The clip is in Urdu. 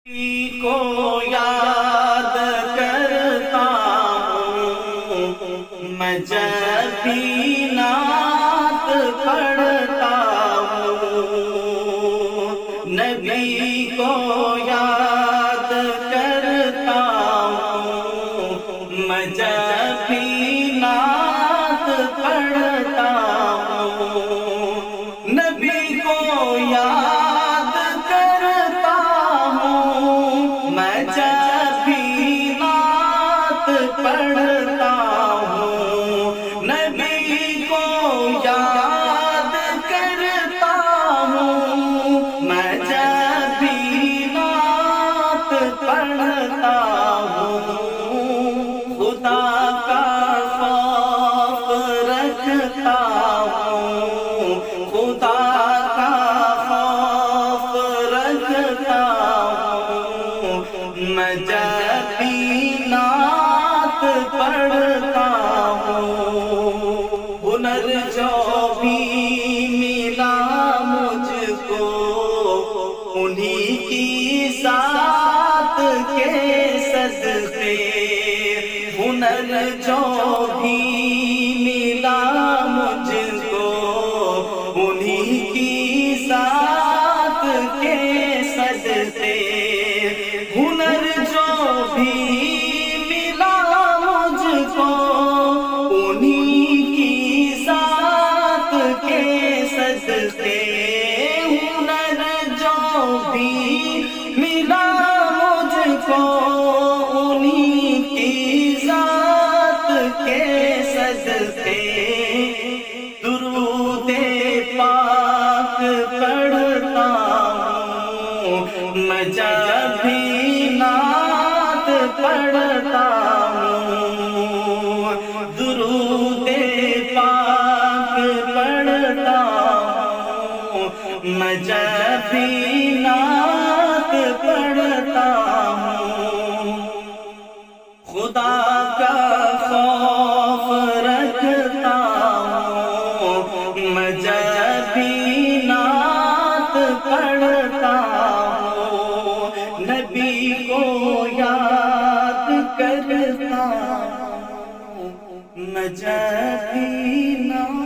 کو یاد کرتا ہوں میں جب بھی نعت پڑھتا ہوں، نبی کو یاد کرتا ہوں میں جب بھی نعت پڑھتا ہوں، نبی کو یاد کرتا ہوں میں جب بھی نعت پڑھتا ہوں، نبی کو یاد کرتا ہوں میں جب بھی نعت پڑھتا ہوں، خدا کا خوف رکھتا ہوں، خدا کا خوف رکھتا ہوں میں جب بھی نعت پڑھتا ہوں، ہنر جو بھی ملا مجھ کو انہی کی ذات کے صدقے، ہنر جو بھی ملا مجھ کو انہی کی ذات کے صدقے، ہنر جو بھی ملا مجھ کو انہی کی ذات کے صدقے، ہنر جو بھی ملا مجھ کو انہی کی ذات کے صدقے، درود پاک پڑھتا ہوں میں جب بھی نعت پڑھتا ہوں، درود پاک پڑھتا ہوں میں جب بھی نعت پڑھتا ہوں، خدا کا خوف رکھتا ہوں میں جب بھی نعت پڑھتا ہوں، نبی کو یاد کرتا ہوں میں جب بھی نعت